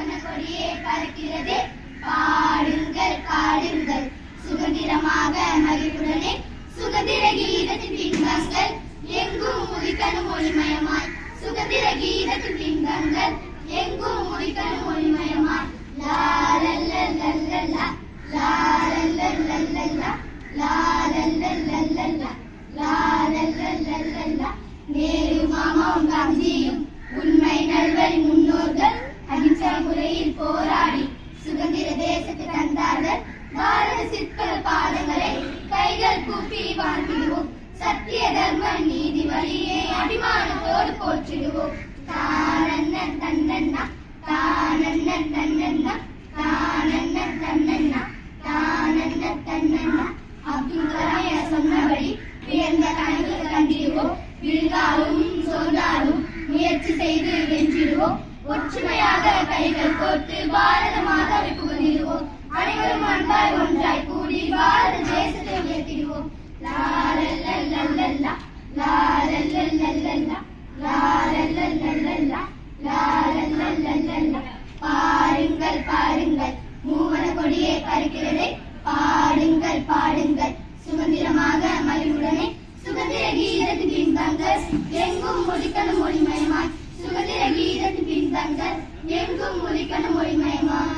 மூவன கொடியே பறக்கிறதே பாடுங்கள் பாடுங்கள் சுதந்திரமாக மகிழ்வுடனே சுதந்திர கீதத்தின் பின்பங்கள் எங்கும் முதிக்கணும் ஒளிமயமாய் சுதந்திர கீதத்தின் பின்பங்கள் எங்கும் முதிக்கணும் ஒளிமயமாய் லாலல்லல்லல்லல்லா லாலல்லல்லல்லல்லா லாலல்லல்லல்லல்லா லாலல்லல்லல்லல்லா நேரு மாமாவும் காந்தியும் உண்மை நல்வழி முன்னோர்கள் அகிம்சை முறையில் போராடி சுதந்திர தேசத்தை தந்தார்கள் பாரத சிற்ப பாதங்களை கைகள் கூப்பி வாழ்ந்திடுவோம் சத்திய தர்ம நீதி வழியை அபிமானத்தோடு போற்றிடுவோம் தானன்ன தன்னன்னா தானன்ன தன்னன்னா தானன்ன தன்னன்னா தானன்ன தன்னன்னா அப்துல் கலாம் சொன்னபடி உயர்ந்த கனவு கண்டிடுவோம் விழுந்தாலும் சோர்ந்தாலும் முயற்சி செய்து வென்றிடுவோம் ஒற்றுமையாக கைகள் கோர்த்து பாரத மாதாவை புகழ்ந்திடுவோம் அனைவரும் அன்பாய் ஒன்றாய் கூடி பாரத தேசத்தை உயர்த்திடுவோம் லாலல்லல்லல்லல்லா லாலல்லல்லல்லல்லா லாலல்லல்லல்லல்லா லாலல்லல்லல்லல்லா பாருங்கள் பாருங்கள் மூவன கொடியே பறக்கிறதே பாடுங்கள் பாடுங்கள் சுதந்திரமாக மகிழ்வுடனே சுதந்திர கீதத்தின் பின்பங்கள் எங்கும் முதிக்கணும் ஒளிமயமாய் சுதந்திர கீதத்தின் பின்பங்கள் எங்கும் முதிக்கணும் ஒளிமயமாய்.